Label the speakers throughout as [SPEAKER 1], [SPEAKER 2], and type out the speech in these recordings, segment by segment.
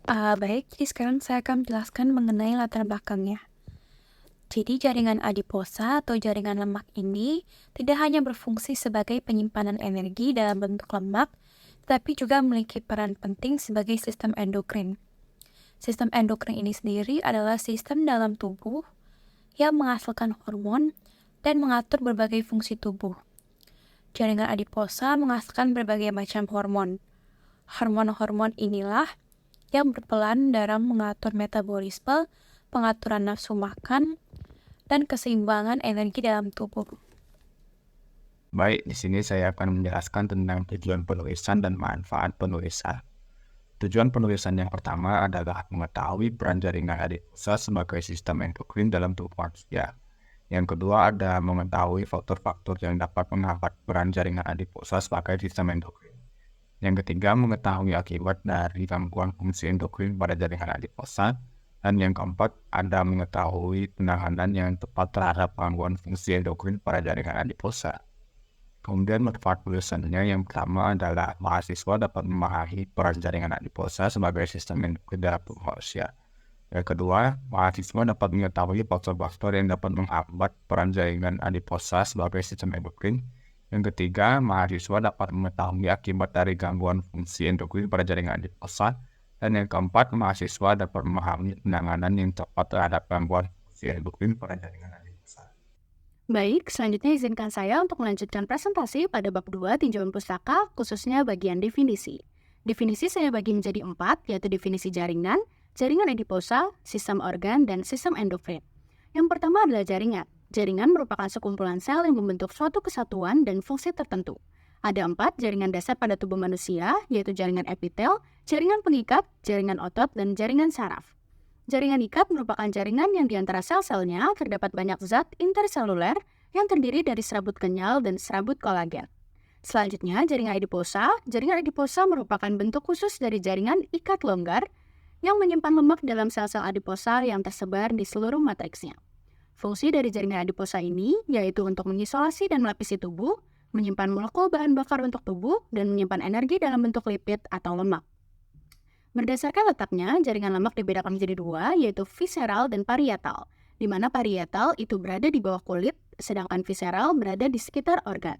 [SPEAKER 1] Baik, jadi sekarang saya akan menjelaskan mengenai latar belakangnya. Jadi jaringan adiposa atau jaringan lemak ini tidak hanya berfungsi sebagai penyimpanan energi dalam bentuk lemak, tetapi juga memiliki peran penting sebagai sistem endokrin. Sistem endokrin ini sendiri adalah sistem dalam tubuh yang menghasilkan hormon dan mengatur berbagai fungsi tubuh. Jaringan adiposa menghasilkan berbagai macam hormon. Hormon-hormon inilah yang berperan dalam mengatur metabolisme, pengaturan nafsu makan, dan keseimbangan energi dalam tubuh.
[SPEAKER 2] Baik, di sini saya akan menjelaskan tentang tujuan penulisan dan manfaat penulisan. Tujuan penulisan yang pertama adalah mengetahui peran jaringan adiposa sebagai sistem endokrin dalam tubuh manusia. Yang kedua ada mengetahui faktor-faktor yang dapat menghambat peran jaringan adiposa sebagai sistem endokrin. Yang ketiga mengetahui akibat dari gangguan fungsi endokrin pada jaringan adiposa. Dan yang keempat ada mengetahui penanganan yang tepat terhadap gangguan fungsi endokrin pada jaringan adiposa. Kemudian manfaat penulisannya yang pertama adalah mahasiswa dapat memahami peran jaringan adiposa sebagai sistem endokrin dalam tubuh manusia. Yang kedua, mahasiswa dapat mengetahui faktor-faktor yang dapat menghambat peran jaringan adiposa sebagai sistem endokrin. Yang ketiga, mahasiswa dapat mengetahui akibat dari gangguan fungsi endokrin pada jaringan adiposa. Dan yang keempat, mahasiswa dapat memahami penanganan yang tepat terhadap gangguan fungsi endokrin pada jaringan adiposa.
[SPEAKER 3] Baik, selanjutnya izinkan saya untuk melanjutkan presentasi pada bab 2 tinjauan pustaka, khususnya bagian definisi. Definisi saya bagi menjadi 4, yaitu definisi jaringan, jaringan adiposa, sistem organ, dan sistem endokrin. Yang pertama adalah jaringan. Jaringan merupakan sekumpulan sel yang membentuk suatu kesatuan dan fungsi tertentu. Ada 4 jaringan dasar pada tubuh manusia, yaitu jaringan epitel, jaringan pengikat, jaringan otot, dan jaringan saraf. Jaringan ikat merupakan jaringan yang di antara sel-selnya terdapat banyak zat interseluler yang terdiri dari serabut kenyal dan serabut kolagen. Selanjutnya, jaringan adiposa. Jaringan adiposa merupakan bentuk khusus dari jaringan ikat longgar yang menyimpan lemak dalam sel-sel adiposa yang tersebar di seluruh matriksnya. Fungsi dari jaringan adiposa ini yaitu untuk mengisolasi dan melapisi tubuh, menyimpan molekul bahan bakar untuk tubuh, dan menyimpan energi dalam bentuk lipid atau lemak. Berdasarkan letaknya, jaringan lemak dibedakan menjadi 2, yaitu visceral dan parietal, di mana parietal itu berada di bawah kulit, sedangkan visceral berada di sekitar organ.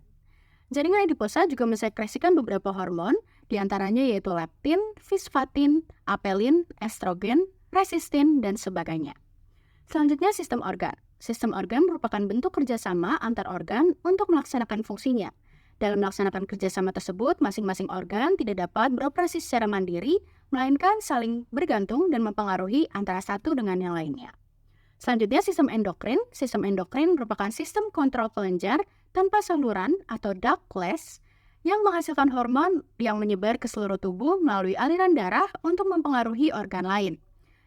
[SPEAKER 3] Jaringan adiposa juga mensekresikan beberapa hormon, diantaranya yaitu leptin, fosfatin, apelin, estrogen, resistin, dan sebagainya. Selanjutnya, sistem organ. Sistem organ merupakan bentuk kerjasama antar organ untuk melaksanakan fungsinya. Dalam melaksanakan kerjasama tersebut, masing-masing organ tidak dapat beroperasi secara mandiri, melainkan saling bergantung dan mempengaruhi antara satu dengan yang lainnya. Selanjutnya, sistem endokrin. Sistem endokrin merupakan sistem kontrol kelenjar tanpa saluran atau ductless yang menghasilkan hormon yang menyebar ke seluruh tubuh melalui aliran darah untuk mempengaruhi organ lain,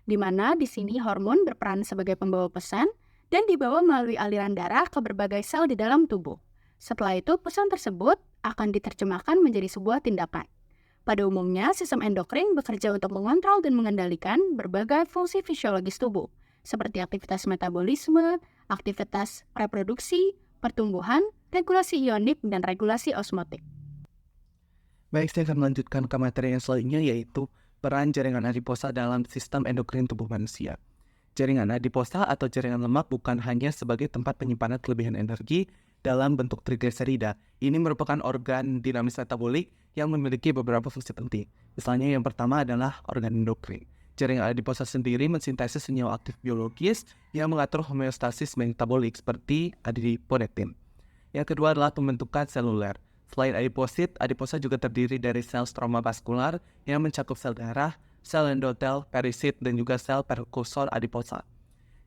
[SPEAKER 3] di mana di sini hormon berperan sebagai pembawa pesan dan dibawa melalui aliran darah ke berbagai sel di dalam tubuh. Setelah itu, pesan tersebut akan diterjemahkan menjadi sebuah tindakan. Pada umumnya, sistem endokrin bekerja untuk mengontrol dan mengendalikan berbagai fungsi fisiologis tubuh, seperti aktivitas metabolisme, aktivitas reproduksi, pertumbuhan, regulasi ionik, dan regulasi osmotik.
[SPEAKER 4] Baik, saya akan melanjutkan ke materi yang selanjutnya, yaitu peran jaringan adiposa dalam sistem endokrin tubuh manusia. Jaringan adiposa atau jaringan lemak bukan hanya sebagai tempat penyimpanan kelebihan energi dalam bentuk trigliserida. Ini merupakan organ dinamis metabolik yang memiliki beberapa fungsi penting. Misalnya yang pertama adalah organ endokrin. Jaringan adiposa sendiri mensintesis senyawa aktif biologis yang mengatur homeostasis metabolik seperti adiponektin. Yang kedua adalah pembentukan seluler. Selain adiposit, adiposa juga terdiri dari sel stroma vaskular yang mencakup sel darah, sel endotel, perisit, dan juga sel perkursor adiposa.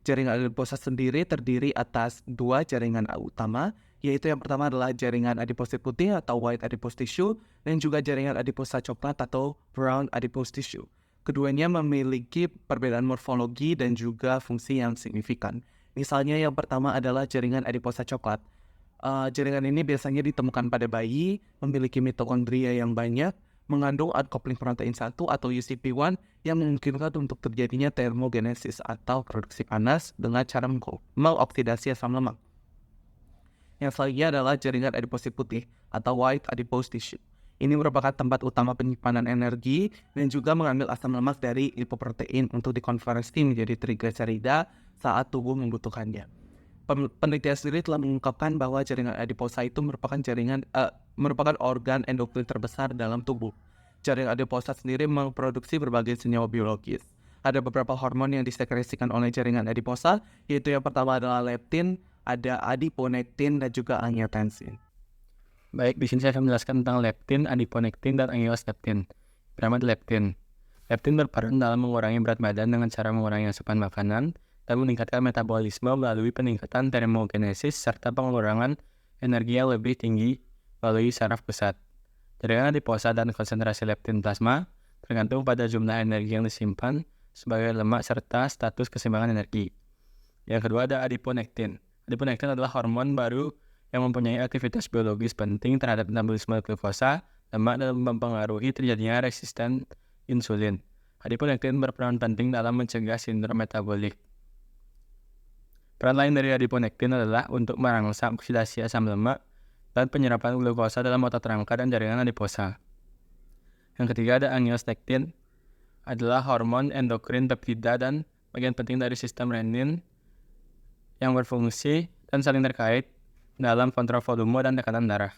[SPEAKER 4] Jaringan adiposa sendiri terdiri atas 2 jaringan utama, yaitu yang pertama adalah jaringan adiposit putih atau white adipose tissue, dan juga jaringan adiposa coklat atau brown adipose tissue. Keduanya memiliki perbedaan morfologi dan juga fungsi yang signifikan. Misalnya yang pertama adalah jaringan adiposa coklat. Jaringan ini biasanya ditemukan pada bayi, memiliki mitokondria yang banyak, mengandung uncoupling protein 1 atau UCP1 yang memungkinkan untuk terjadinya termogenesis atau produksi panas dengan cara mengoksidasi asam lemak. Yang selanjutnya adalah jaringan adiposit putih atau white adipose tissue. Ini merupakan tempat utama penyimpanan energi dan juga mengambil asam lemak dari lipoprotein untuk dikonversi menjadi trigliserida saat tubuh membutuhkannya. Penelitian sendiri telah mengungkapkan bahwa jaringan adiposa itu merupakan organ endokrin terbesar dalam tubuh. Jaringan adiposa sendiri memproduksi berbagai senyawa biologis. Ada beberapa hormon yang disekresikan oleh jaringan adiposa, yaitu yang pertama adalah leptin, ada adiponektin, dan juga angiotensin.
[SPEAKER 2] Baik, di sini saya akan menjelaskan tentang leptin, adiponektin, dan angiosleptin. Pertama, leptin. Leptin berperan dalam mengurangi berat badan dengan cara mengurangi asupan makanan dan meningkatkan metabolisme melalui peningkatan termogenesis serta pengurangan energi yang lebih tinggi melalui saraf pusat. Jaringan adiposa dan konsentrasi leptin plasma tergantung pada jumlah energi yang disimpan sebagai lemak serta status keseimbangan energi. Yang kedua ada adiponektin. Adiponektin adalah hormon baru yang mempunyai aktivitas biologis penting terhadap metabolisme glukosa, lemak, dan mempengaruhi terjadinya resisten insulin. Adiponektin berperan penting dalam mencegah sindrom metabolik. Peran lain dari adiponektin adalah untuk merangsang oksidasi asam lemak dan penyerapan glukosa dalam otot rangka dan jaringan adiposa. Yang ketiga ada angiostensin, adalah hormon endokrin peptida dan bagian penting dari sistem renin yang berfungsi dan saling terkait dalam kontrol volume dan tekanan darah.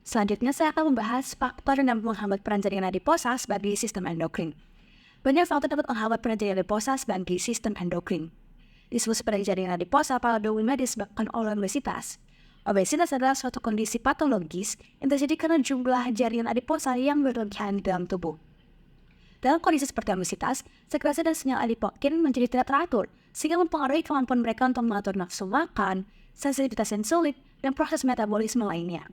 [SPEAKER 3] Selanjutnya saya akan membahas faktor yang menghambat peran jaringan adiposa sebagai sistem endokrin. Banyak faktor dapat menghambat peran jaringan adiposa sebagai sistem endokrin. Disfungsi pada jaringan adiposa pada umumnya disebabkan oleh obesitas. Obesitas adalah suatu kondisi patologis yang terjadi karena jumlah jaringan adiposa yang berlebihan di dalam tubuh. Dalam kondisi seperti obesitas, sekresi dan sinyal adipokin menjadi tidak teratur, sehingga mempengaruhi kemampuan mereka untuk mengatur nafsu makan, sensitivitas insulin, dan proses metabolisme lainnya.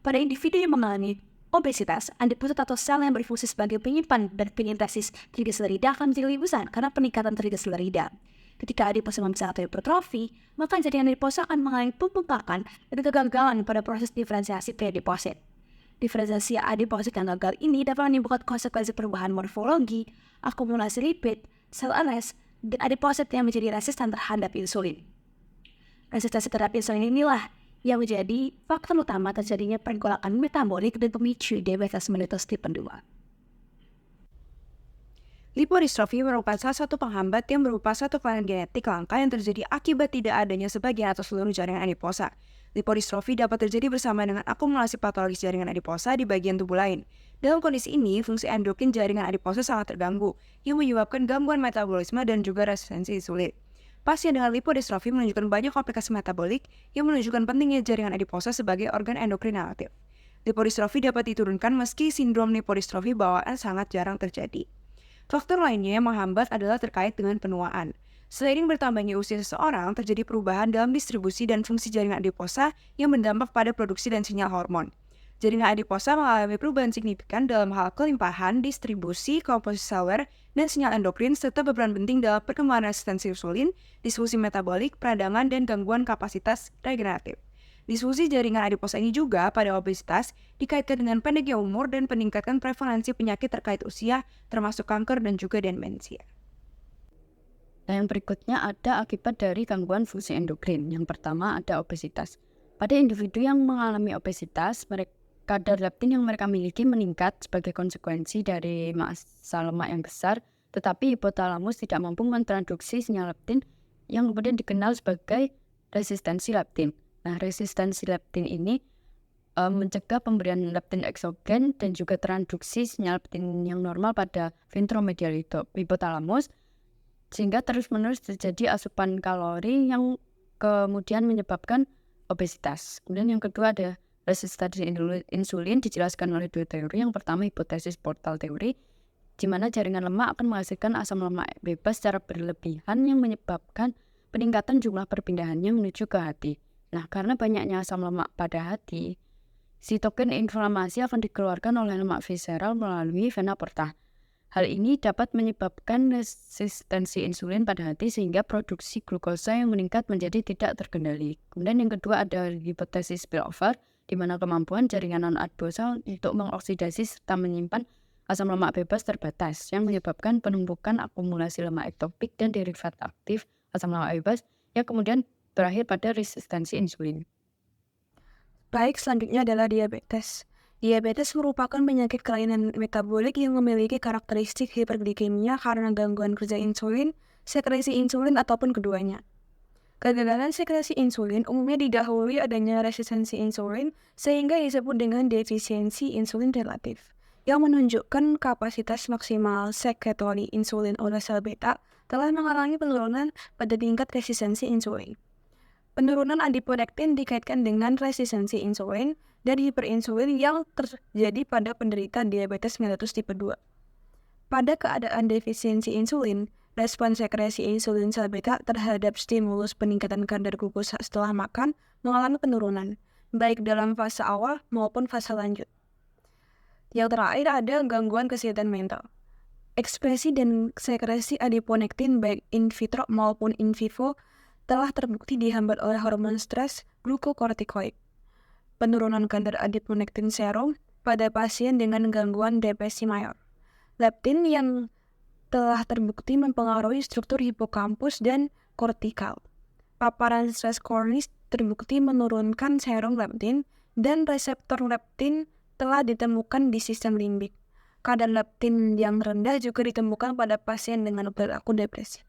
[SPEAKER 3] Pada individu yang mengalami obesitas, adiposit atau sel yang berfungsi sebagai penyimpan dan penyintesis trigliserida akan menjadi lebih besar karena peningkatan trigliserida. Ketika adiposa membesar atau hipertrofi, maka jaringan adiposa akan mengalami pembengkakan dan kegagalan pada proses diferensiasi adiposit. Diferensiasi adiposit yang gagal ini dapat menimbulkan konsekuensi perubahan morfologi, akumulasi lipid, sel ares, dan adiposit yang menjadi resisten terhadap insulin. Resistensi terhadap insulin inilah yang menjadi faktor utama terjadinya pergolakan metabolik dan pemicu diabetes mellitus tipe 2.
[SPEAKER 5] Lipodystrofi merupakan salah satu penghambat yang berupa suatu kelainan genetik langka yang terjadi akibat tidak adanya sebagian atau seluruh jaringan adiposa. Lipodystrofi dapat terjadi bersama dengan akumulasi patologis jaringan adiposa di bagian tubuh lain. Dalam kondisi ini, fungsi endokrin jaringan adiposa sangat terganggu, yang menyebabkan gangguan metabolisme dan juga resistensi insulin. Pasien dengan lipodystrofi menunjukkan banyak komplikasi metabolik yang menunjukkan pentingnya jaringan adiposa sebagai organ endokrin yang aktif. Lipodystrofi dapat diturunkan meski sindrom lipodystrofi bawaan sangat jarang terjadi. Faktor lainnya yang menghambat adalah terkait dengan penuaan. Seiring bertambahnya usia seseorang, terjadi perubahan dalam distribusi dan fungsi jaringan adiposa yang berdampak pada produksi dan sinyal hormon. Jaringan adiposa mengalami perubahan signifikan dalam hal kelimpahan, distribusi, komposisi seluler, dan sinyal endokrin serta berperan penting dalam perkembangan resistensi insulin, disfungsi metabolik, peradangan, dan gangguan kapasitas regeneratif. Disfungsi jaringan adiposa ini juga pada obesitas dikaitkan dengan pendeknya umur dan peningkatan prevalensi penyakit terkait usia, termasuk kanker dan juga demensia.
[SPEAKER 3] Nah, yang berikutnya ada akibat dari gangguan fungsi endokrin. Yang pertama ada obesitas. Pada individu yang mengalami obesitas, kadar leptin yang mereka miliki meningkat sebagai konsekuensi dari massa lemak yang besar, tetapi hipotalamus tidak mampu mentransduksi sinyal leptin yang kemudian dikenal sebagai resistensi leptin. Nah, resistensi leptin ini mencegah pemberian leptin eksogen dan juga transduksi sinyal leptin yang normal pada ventromedial hipotalamus, sehingga terus-menerus terjadi asupan kalori yang kemudian menyebabkan obesitas. Kemudian yang kedua ada resistensi insulin, dijelaskan oleh dua teori. Yang pertama hipotesis portal teori, di mana jaringan lemak akan menghasilkan asam lemak bebas secara berlebihan yang menyebabkan peningkatan jumlah perpindahannya menuju ke hati. Nah, karena banyaknya asam lemak pada hati, sitokin inflamasi akan dikeluarkan oleh lemak visceral melalui vena porta. Hal ini dapat menyebabkan resistensi insulin pada hati sehingga produksi glukosa yang meningkat menjadi tidak terkendali. Kemudian yang kedua ada hipotesis spillover, di mana kemampuan jaringan non-adiposa untuk mengoksidasi serta menyimpan asam lemak bebas terbatas yang menyebabkan penumpukan akumulasi lemak ektopik dan derivat aktif asam lemak bebas yang kemudian berakhir pada resistensi insulin.
[SPEAKER 5] Baik, selanjutnya adalah diabetes. Diabetes merupakan penyakit kelainan metabolik yang memiliki karakteristik hiperglikemia karena gangguan kerja insulin, sekresi insulin, ataupun keduanya. Kegagalan sekresi insulin umumnya didahului adanya resistensi insulin sehingga disebut dengan defisiensi insulin relatif, yang menunjukkan kapasitas maksimal sekretory insulin oleh sel beta telah mengalami penurunan pada tingkat resistensi insulin. Penurunan adiponektin dikaitkan dengan resistensi insulin dan hiperinsulin yang terjadi pada penderita diabetes mellitus tipe 2. Pada keadaan defisiensi insulin, respon sekresi insulin sel beta terhadap stimulus peningkatan kadar glukosa setelah makan mengalami penurunan, baik dalam fase awal maupun fase lanjut. Yang terakhir ada gangguan kesehatan mental. Ekspresi dan sekresi adiponektin baik in vitro maupun in vivo telah terbukti dihambat oleh hormon stres glukokortikoid. Penurunan kadar adiponektin serum pada pasien dengan gangguan depresi mayor. Leptin yang telah terbukti mempengaruhi struktur hipokampus dan kortikal. Paparan stres kronis terbukti menurunkan serum leptin dan reseptor leptin telah ditemukan di sistem limbik. Kadar leptin yang rendah juga ditemukan pada pasien dengan perilaku depresi.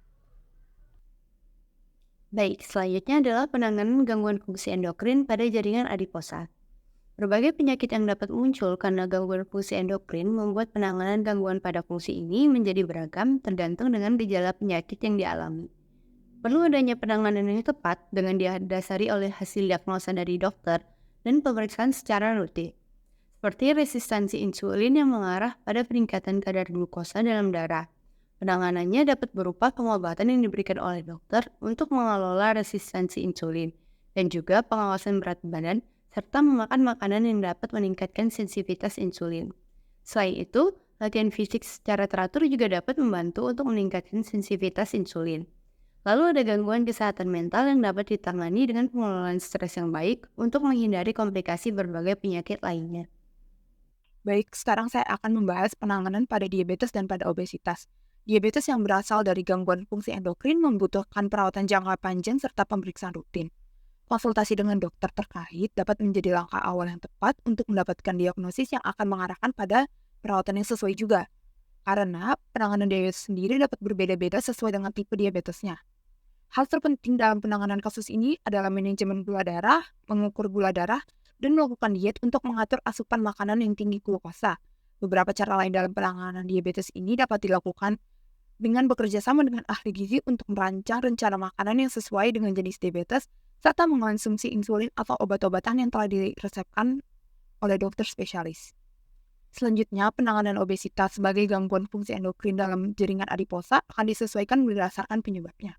[SPEAKER 3] Baik, selanjutnya adalah penanganan gangguan fungsi endokrin pada jaringan adiposa. Berbagai penyakit yang dapat muncul karena gangguan fungsi endokrin membuat penanganan gangguan pada fungsi ini menjadi beragam tergantung dengan gejala penyakit yang dialami. Perlu adanya penanganan yang tepat dengan didasari oleh hasil diagnosa dari dokter dan pemeriksaan secara rutin, seperti resistensi insulin yang mengarah pada peningkatan kadar glukosa dalam darah. Penanganannya dapat berupa pengobatan yang diberikan oleh dokter untuk mengelola resistensi insulin, dan juga pengawasan berat badan, serta memakan makanan yang dapat meningkatkan sensitivitas insulin. Selain itu, latihan fisik secara teratur juga dapat membantu untuk meningkatkan sensitivitas insulin. Lalu ada gangguan kesehatan mental yang dapat ditangani dengan pengelolaan stres yang baik untuk menghindari komplikasi berbagai penyakit lainnya.
[SPEAKER 6] Baik, sekarang saya akan membahas penanganan pada diabetes dan pada obesitas. Diabetes yang berasal dari gangguan fungsi endokrin membutuhkan perawatan jangka panjang serta pemeriksaan rutin. Konsultasi dengan dokter terkait dapat menjadi langkah awal yang tepat untuk mendapatkan diagnosis yang akan mengarahkan pada perawatan yang sesuai juga. Karena penanganan diabetes sendiri dapat berbeda-beda sesuai dengan tipe diabetesnya. Hal terpenting dalam penanganan kasus ini adalah manajemen gula darah, mengukur gula darah, dan melakukan diet untuk mengatur asupan makanan yang tinggi glukosa. Beberapa cara lain dalam penanganan diabetes ini dapat dilakukan dengan bekerja sama dengan ahli gizi untuk merancang rencana makanan yang sesuai dengan jenis diabetes, serta mengonsumsi insulin atau obat-obatan yang telah diresepkan oleh dokter spesialis. Selanjutnya, penanganan obesitas sebagai gangguan fungsi endokrin dalam jaringan adiposa akan disesuaikan berdasarkan penyebabnya.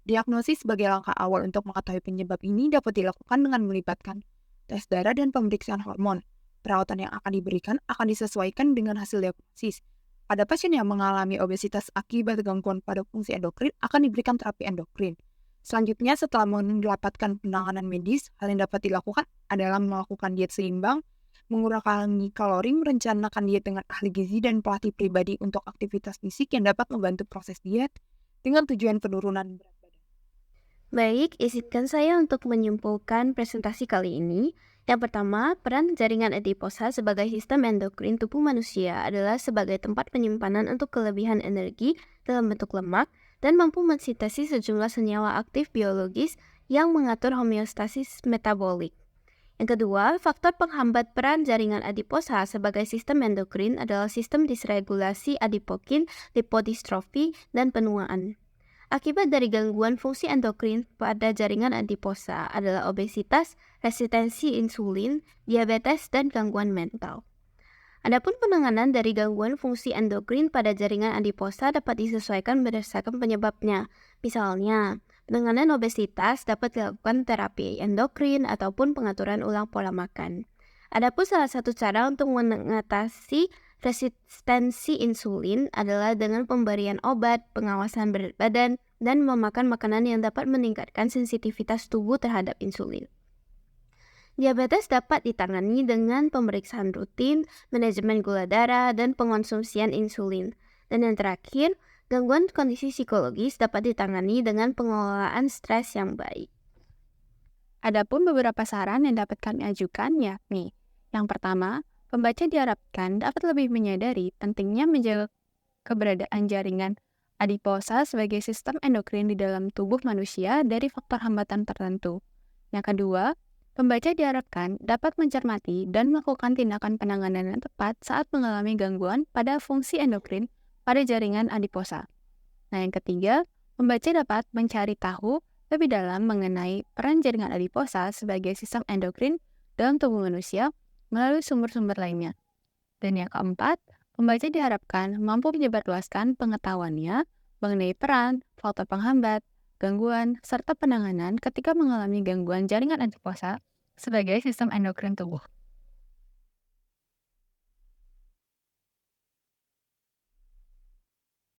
[SPEAKER 6] Diagnosis sebagai langkah awal untuk mengetahui penyebab ini dapat dilakukan dengan melibatkan tes darah dan pemeriksaan hormon. Perawatan yang akan diberikan akan disesuaikan dengan hasil diagnosis. Pada pasien yang mengalami obesitas akibat gangguan pada fungsi endokrin akan diberikan terapi endokrin. Selanjutnya, setelah mendapatkan penanganan medis, hal yang dapat dilakukan adalah melakukan diet seimbang, mengurangi kalori, merencanakan diet dengan ahli gizi dan pelatih pribadi untuk aktivitas fisik yang dapat membantu proses diet dengan tujuan penurunan berat badan.
[SPEAKER 1] Baik, izinkan saya untuk menyimpulkan presentasi kali ini. Yang pertama, peran jaringan adiposa sebagai sistem endokrin tubuh manusia adalah sebagai tempat penyimpanan untuk kelebihan energi dalam bentuk lemak dan mampu mensintesis sejumlah senyawa aktif biologis yang mengatur homeostasis metabolik. Yang kedua, faktor penghambat peran jaringan adiposa sebagai sistem endokrin adalah sistem disregulasi adipokin, lipodistrofi, dan penuaan. Akibat dari gangguan fungsi endokrin pada jaringan adiposa adalah obesitas, resistensi insulin, diabetes, dan gangguan mental. Adapun penanganan dari gangguan fungsi endokrin pada jaringan adiposa dapat disesuaikan berdasarkan penyebabnya. Misalnya, penanganan obesitas dapat dilakukan terapi endokrin ataupun pengaturan ulang pola makan. Adapun salah satu cara untuk mengatasi resistensi insulin adalah dengan pemberian obat, pengawasan berat badan, dan memakan makanan yang dapat meningkatkan sensitivitas tubuh terhadap insulin. Diabetes dapat ditangani dengan pemeriksaan rutin, manajemen gula darah, dan pengonsumsian insulin. Dan yang terakhir, gangguan kondisi psikologis dapat ditangani dengan pengelolaan stres yang baik.
[SPEAKER 3] Adapun beberapa saran yang dapat kami ajukan yakni, yang pertama, Pembaca diharapkan dapat lebih menyadari pentingnya menjaga keberadaan jaringan adiposa sebagai sistem endokrin di dalam tubuh manusia dari faktor hambatan tertentu. Yang kedua, pembaca diharapkan dapat mencermati dan melakukan tindakan penanganan yang tepat saat mengalami gangguan pada fungsi endokrin pada jaringan adiposa. Nah, yang ketiga, pembaca dapat mencari tahu lebih dalam mengenai peran jaringan adiposa sebagai sistem endokrin dalam tubuh manusia melalui sumber-sumber lainnya. Dan yang keempat, pembaca diharapkan mampu menyebarluaskan pengetahuannya mengenai peran, faktor penghambat, gangguan, serta penanganan ketika mengalami gangguan jaringan adiposa sebagai sistem endokrin tubuh.